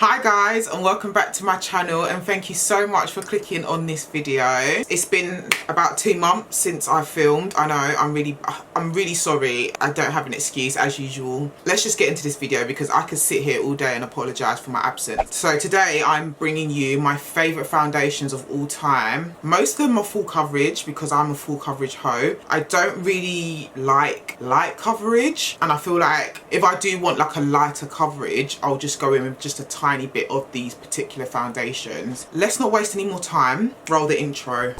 Hi guys, and welcome back to my channel, and thank you so much for clicking on this video. It's been about 2 months since I filmed. I know, I'm really sorry. I don't have an excuse as usual. Let's just get into this video because I could sit here all day and apologise for my absence. So today I'm bringing you my favourite foundations of all time. Most of them are full coverage because I'm a full coverage hoe. I don't really like light coverage, and I feel like if I do want like a lighter coverage, I'll just go in with just a tiny bit of these particular foundations. Let's not waste any more time. Roll the intro.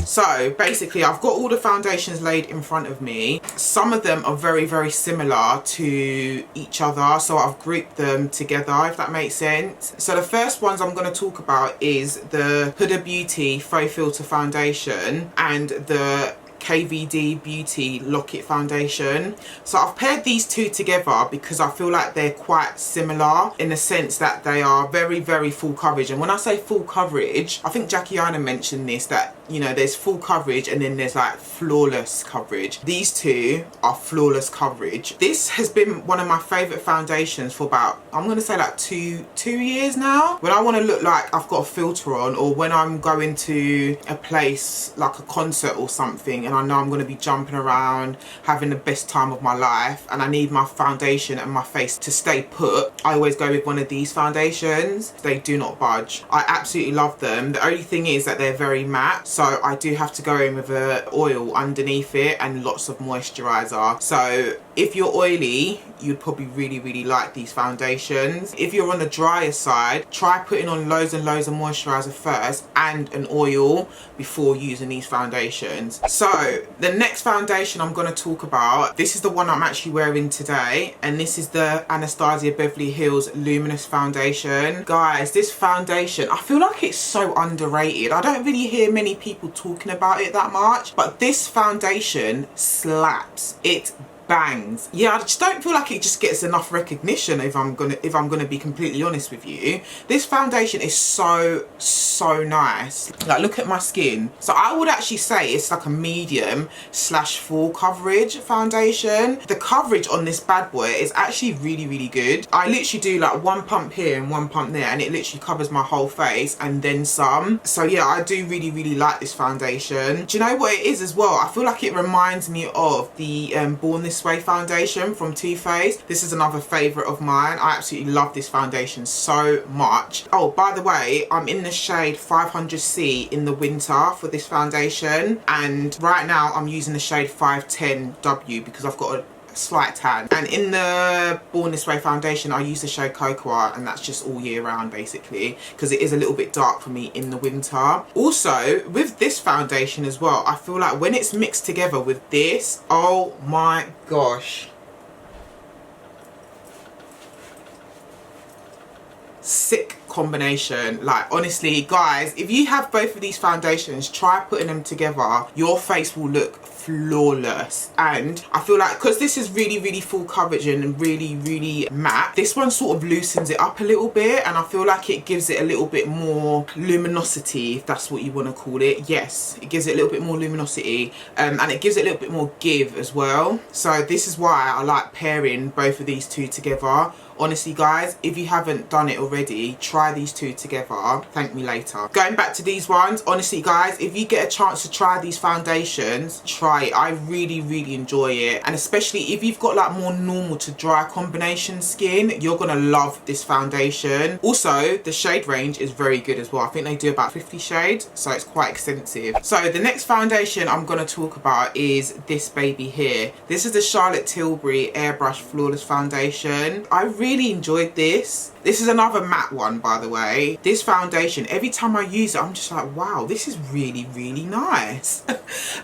So basically I've got all the foundations laid in front of me. Some of them are very similar to each other, so I've grouped them together, if that makes sense. So the first ones I'm going to talk about is the Huda Beauty Faux Filter Foundation and the KVD Beauty Lock-It Foundation. So I've paired these two together because I feel like they're quite similar in the sense that they are very full coverage. And when I say full coverage, I think Jackie Anna mentioned this, that you know there's full coverage and then there's like flawless coverage. These two are flawless coverage. This has been one of my favourite foundations for about, I'm going to say like two years now. When I want to look like I've got a filter on, or when I'm going to a place like a concert or something and I know I'm going to be jumping around having the best time of my life and I need my foundation and my face to stay put, I always go with one of these foundations. They do not budge. I absolutely love them. The only thing is that they're very matte, so I do have to go in with an oil underneath it and lots of moisturiser. So if you're oily, you'd probably really like these foundations. If you're on the drier side, try putting on loads and loads of moisturiser first and an oil before using these foundations. So the next foundation I'm going to talk about, this is the one I'm actually wearing today, and this is the Anastasia Beverly Hills Luminous Foundation. Guys, this foundation, I feel like it's so underrated. I don't really hear many people talking about it that much, but this foundation slaps. It bangs. Yeah, I just don't feel like it just gets enough recognition, if I'm gonna be completely honest with you. This foundation is so nice. Like, look at my skin. So I would actually say it's like a medium / full coverage foundation. The coverage on this bad boy is actually really good. I literally do like one pump here and one pump there, and it literally covers my whole face and then some. So yeah, I do really like this foundation. Do you know what it is as well? I feel like it reminds me of the Born This Way foundation from Too Faced. This is another favourite of mine. I absolutely love this foundation so much. Oh, by the way, I'm in the shade 500C in the winter for this foundation, and right now I'm using the shade 510W because I've got a slight tan. And in the Born This Way foundation I use the shade Cocoa, and that's just all year round basically because it is a little bit dark for me in the winter. Also with this foundation as well, I feel like when it's mixed together with this, oh my gosh, sick combination. Like, honestly guys, if you have both of these foundations, try putting them together. Your face will look flawless. And I feel like because this is really full coverage and really matte, this one sort of loosens it up a little bit, and I feel like it gives it a little bit more luminosity, if that's what you want to call it. Yes, it gives it a little bit more luminosity, and it gives it a little bit more give as well. So this is why I like pairing both of these two together. Honestly guys, if you haven't done it already, try these two together. Thank me later. Going back to these ones, honestly guys, if you get a chance to try these foundations, try it. I really enjoy it, and especially if you've got like more normal to dry combination skin, you're gonna love this foundation. Also the shade range is very good as well. I think they do about 50 shades, so it's quite extensive. So the next foundation I'm gonna talk about is this baby here. This is the Charlotte Tilbury Airbrush Flawless Foundation. I really enjoyed this. This is another matte one, by the way. This foundation, every time I use it, I'm just like, wow, this is really nice.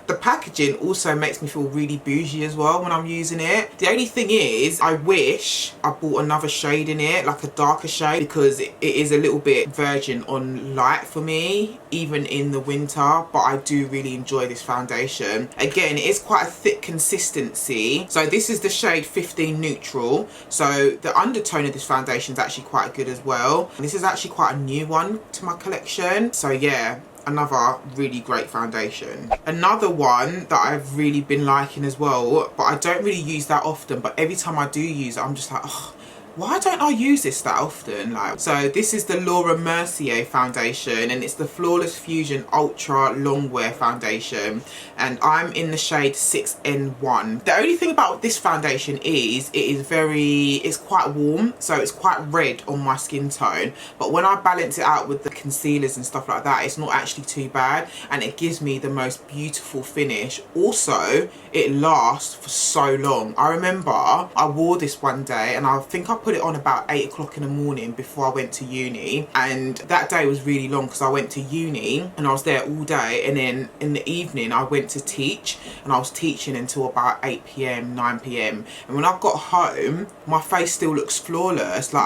The packaging also makes me feel really bougie as well when I'm using it. The only thing is, I wish I bought another shade in it, like a darker shade, because it is a little bit virgin on light for me, even in the winter. But I do really enjoy this foundation. Again, it is quite a thick consistency. So this is the shade 15 Neutral. So the undertone of this foundation is actually quite good as well. This is actually quite a new one to my collection. So yeah, another really great foundation. Another one that I've really been liking as well, but I don't really use that often, but every time I do use it, I'm just like, oh, why don't I use this that often? Like, so this is the Mercier foundation, and it's the Flawless Fusion Ultra-Longwear foundation, and I'm in the shade 6N1. The only thing about this foundation is it's quite warm, so it's quite red on my skin tone, but when I balance it out with the concealers and stuff like that, it's not actually too bad, and it gives me the most beautiful finish. Also, it lasts for so long. I remember I wore this one day, and I think I put it on about 8 o'clock in the morning before I went to uni, and that day was really long because I went to uni and I was there all day, and then in the evening I went to teach, and I was teaching until about 8 p.m, 9 p.m, and when I got home my face still looks flawless. Like,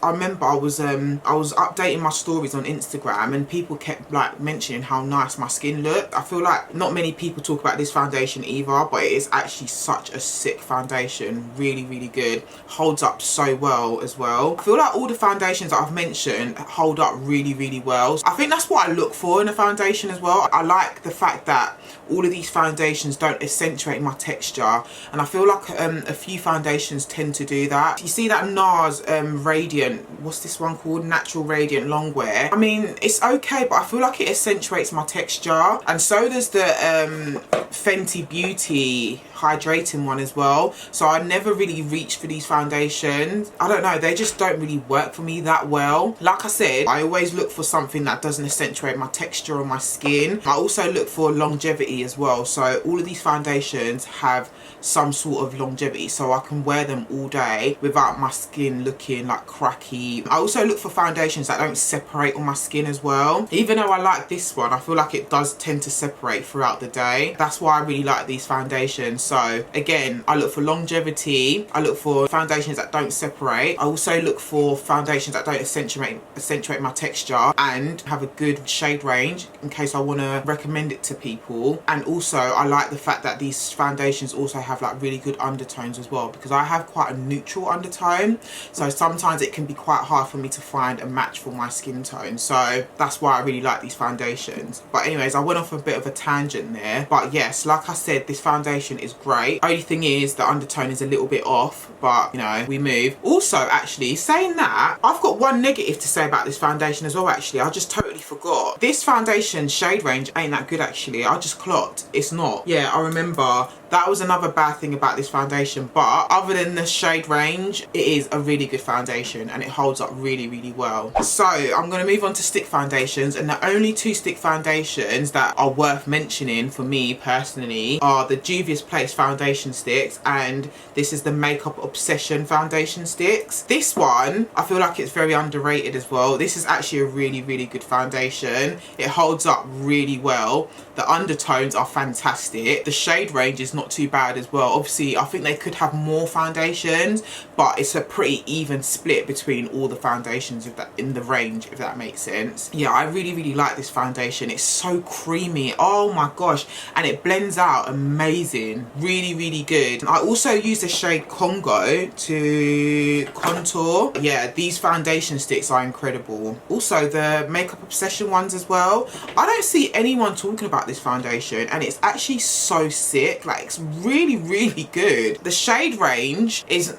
I remember I was updating my stories on Instagram, and people kept like mentioning how nice my skin looked. I feel like not many people talk about this foundation either, but it is actually such a sick foundation. Really, really good. Holds up so well as well. I feel like all the foundations that I've mentioned hold up really, really well. I think that's what I look for in a foundation as well. I like the fact that all of these foundations don't accentuate my texture, and I feel like a few foundations tend to do that. You see that NARS Radiant, what's this one called? Natural Radiant Longwear. I mean, it's okay, but I feel like it accentuates my texture, and so does the Fenty Beauty hydrating one as well. So I never really reach for these foundations. I don't know, they just don't really work for me that well. Like I said, I always look for something that doesn't accentuate my texture on my skin. I also look for longevity as well, so all of these foundations have some sort of longevity, so I can wear them all day without my skin looking like cracky. I also look for foundations that don't separate on my skin as well. Even though I like this one, I feel like it does tend to separate throughout the day. That's why I really like these foundations. So again, I look for longevity, I look for foundations that don't separate, I also look for foundations that don't accentuate my texture and have a good shade range in case I want to recommend it to people. And also I like the fact that these foundations also have like really good undertones as well, because I have quite a neutral undertone, so sometimes it can be quite hard for me to find a match for my skin tone. So that's why I really like these foundations. But anyways, I went off a bit of a tangent there, but yes, like I said, this foundation is great. Only thing is the undertone is a little bit off, but you know, we move. Also, actually, saying that, I've got one negative to say about this foundation as well. Actually, I just totally forgot. This foundation shade range ain't that good actually. I just clocked it's not. Yeah, I remember that was another bad thing about this foundation, but other than the shade range, it is a really good foundation and it holds up really, really well. So I'm going to move on to stick foundations, and the only two stick foundations that are worth mentioning for me personally are the Juvia's Place foundation sticks, and this is the Makeup Obsession foundation sticks. This one, I feel like it's very underrated as well. This is actually a really, really good foundation. It holds up really well. The undertones are fantastic. The shade range is not too bad as well. Obviously, I think they could have more foundations, but it's a pretty even split between all the foundations in the range, if that makes sense. Yeah, I really, really like this foundation. It's so creamy. Oh my gosh. And it blends out amazing. Really, really good. I also use the shade Congo to contour. Yeah, these foundation sticks are incredible. Also, the Makeup Obsession ones as well. I don't see anyone talking about this foundation, and it's actually so sick. Like, it's really, really good. The shade range is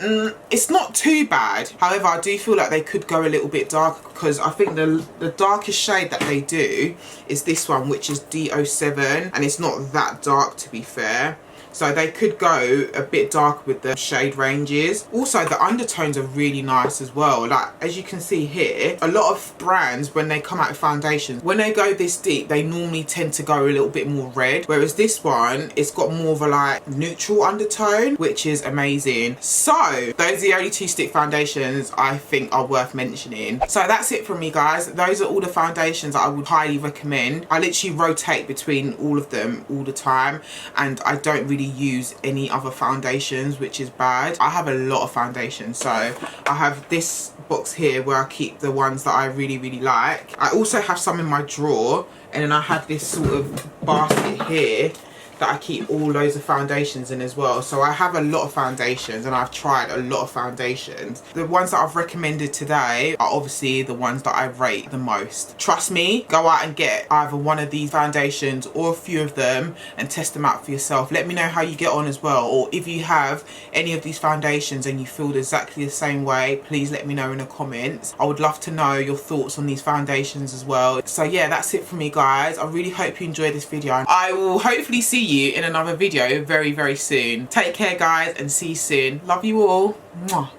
it's not too bad. However, I do feel like they could go a little bit darker, because I think the darkest shade that they do is this one, which is D07, and it's not that dark, to be fair. So they could go a bit darker with the shade ranges. Also, the undertones are really nice as well. Like, as you can see here, a lot of brands, when they come out with foundations, when they go this deep, they normally tend to go a little bit more red. Whereas this one, it's got more of a like neutral undertone, which is amazing. So those are the only two stick foundations I think are worth mentioning. So that's it from me, guys. Those are all the foundations that I would highly recommend. I literally rotate between all of them all the time, and I don't really use any other foundations, which is bad. I have a lot of foundations, so I have this box here where I keep the ones that I really, really like. I also have some in my drawer, and then I have this sort of basket here that I keep all loads of foundations in as well. So I have a lot of foundations and I've tried a lot of foundations. The ones that I've recommended today are obviously the ones that I rate the most. Trust me, go out and get either one of these foundations or a few of them and test them out for yourself. Let me know how you get on as well, or if you have any of these foundations and you feel exactly the same way, please let me know in the comments. I would love to know your thoughts on these foundations as well. So yeah, that's it for me guys. I really hope you enjoyed this video. I will hopefully see you in another video very, very soon. Take care guys and see you soon. Love you all. Mwah.